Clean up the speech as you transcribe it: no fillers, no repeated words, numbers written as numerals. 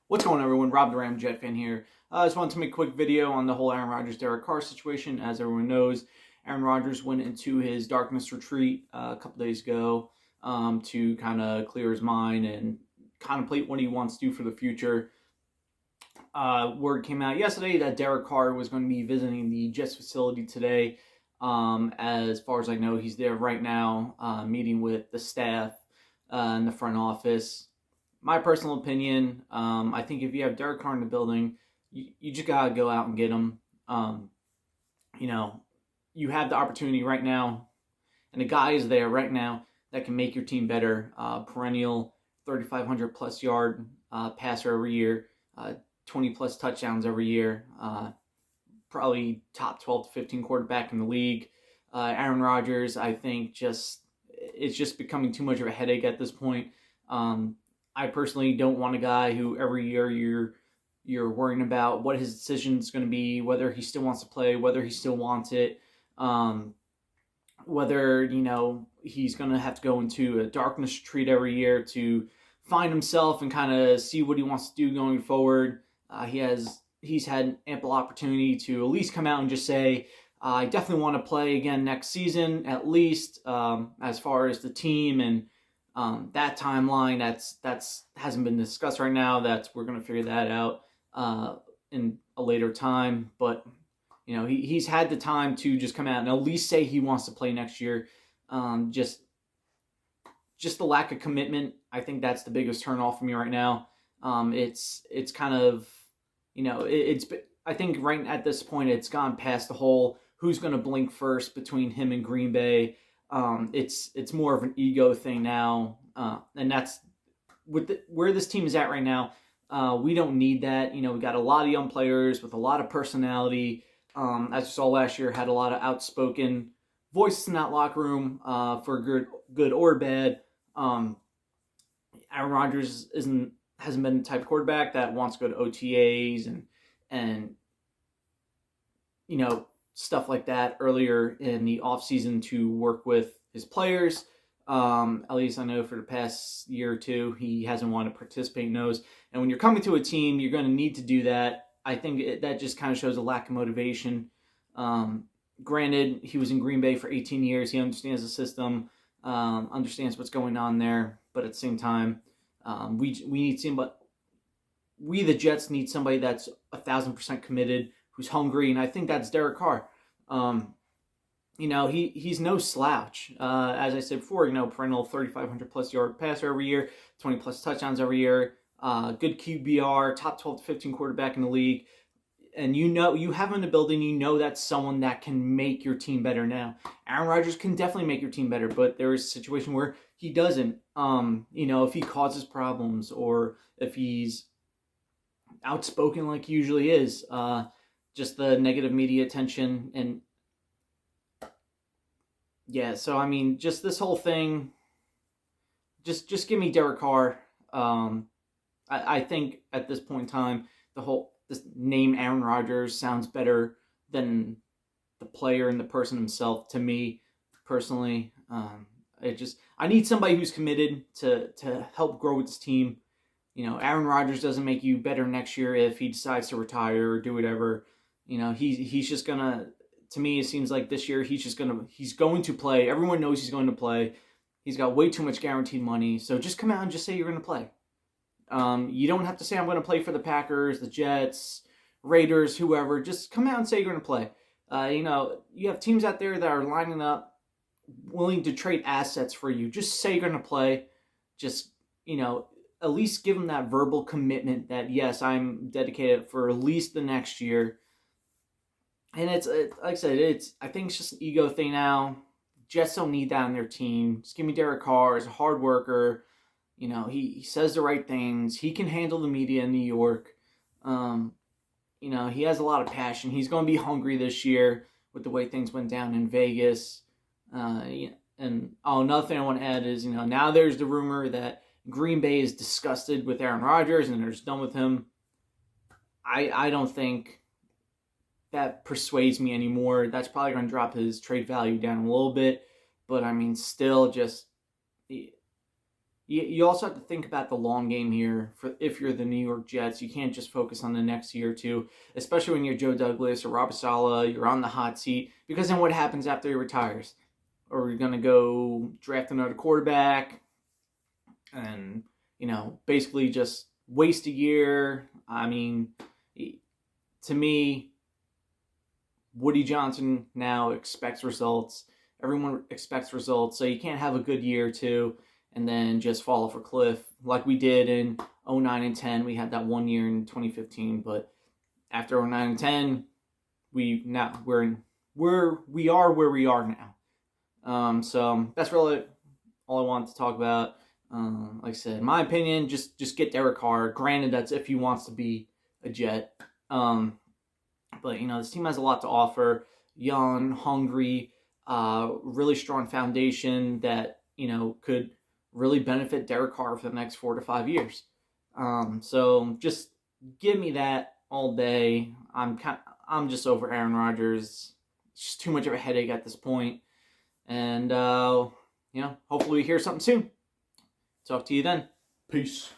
What's going on, everyone? Rob the Ram Jet fan here. I just wanted to make a quick video on the whole Aaron Rodgers, Derek Carr situation. As everyone knows, Aaron Rodgers went into his darkness retreat a couple days ago to kind of clear his mind and contemplate what he wants to do for the future. Word came out yesterday that Derek Carr was going to be visiting the Jets facility today. As far as I know, he's there right now, meeting with the staff in the front office. My personal opinion, I think if you have Derek Carr in the building, you just gotta go out and get him. You have the opportunity right now, and the guy is there right now that can make your team better. Perennial 3,500 plus yard passer every year, 20 plus touchdowns every year. Probably top 12 to 15 quarterback in the league. Aaron Rodgers, I think, it's just becoming too much of a headache at this point. I personally don't want a guy who every year you're worrying about what his decision is going to be, whether he still wants to play, whether he still wants it, whether he's going to have to go into a darkness retreat every year to find himself and kind of see what he wants to do going forward. He's had ample opportunity to at least come out and just say, I definitely want to play again next season, at least as far as the team and that timeline. That's hasn't been discussed right now. We're going to figure that out in a later time. But he's had the time to just come out and at least say he wants to play next year. Just the lack of commitment, I think that's the biggest turnoff for me right now. It's kind of I think right at this point it's gone past the whole who's going to blink first between him and Green Bay. It's more of an ego thing now, and that's where this team is at right now. We don't need that. We got a lot of young players with a lot of personality. As you saw last year, had a lot of outspoken voices in that locker room for good or bad. Aaron Rodgers hasn't been the type of quarterback that wants to go to OTAs and stuff like that earlier in the offseason to work with his players. At least I know for the past year or two, he hasn't wanted to participate in those. And when you're coming to a team, you're going to need to do that. I think that just kind of shows a lack of motivation. Granted, he was in Green Bay for 18 years. He understands the system, understands what's going on there. But at the same time, we need somebody. We, the Jets, need somebody that's 1,000% committed, who's hungry, and I think that's Derek Carr. He's no slouch. As I said before, perennial 3,500 plus yard passer every year, 20 plus touchdowns every year, good QBR, top 12 to 15 quarterback in the league. And you have him in the building, that's someone that can make your team better now. Aaron Rodgers can definitely make your team better, but there is a situation where he doesn't. If he causes problems or if he's outspoken like he usually is, just the negative media attention and so I mean, just this whole thing, just give me Derek Carr. I think at this point in time, this name Aaron Rodgers sounds better than the player and the person himself to me personally. I need somebody who's committed to help grow with this team. Aaron Rodgers doesn't make you better next year if he decides to retire or do whatever. He's just gonna. To me, it seems like this year he's going to play. Everyone knows he's going to play. He's got way too much guaranteed money. So just come out and just say you're going to play. You don't have to say I'm going to play for the Packers, the Jets, Raiders, whoever. Just come out and say you're going to play. You have teams out there that are lining up, willing to trade assets for you. Just say you're going to play. Just, at least give them that verbal commitment that, yes, I'm dedicated for at least the next year. And it's like I said, I think it's just an ego thing now. Jets don't need that on their team. Just give me Derek Carr. He's a hard worker. He says the right things. He can handle the media in New York. He has a lot of passion. He's going to be hungry this year with the way things went down in Vegas. Another thing I want to add is, now there's the rumor that Green Bay is disgusted with Aaron Rodgers and they're just done with him. I don't think that persuades me anymore. That's probably going to drop his trade value down a little bit. But, I mean, still just, you also have to think about the long game here. For if you're the New York Jets, you can't just focus on the next year or two, especially when you're Joe Douglas or Robert Saleh. You're on the hot seat, because then what happens after he retires? Or you're going to go draft another quarterback and, basically just waste a year. I mean, to me, Woody Johnson now expects results. Everyone expects results, so you can't have a good year or two and then just fall off a cliff like we did in 09 and 10. We had that 1 year in 2015, but after 09 and 10, we are where we are now. So that's really all I wanted to talk about. Like I said, in my opinion, just get Derek Carr. Granted, that's if he wants to be a Jet. But this team has a lot to offer. Young, hungry, really strong foundation that could really benefit Derek Carr for the next 4 to 5 years. So just give me that all day. I'm just over Aaron Rodgers. It's just too much of a headache at this point. And hopefully we hear something soon. Talk to you then. Peace.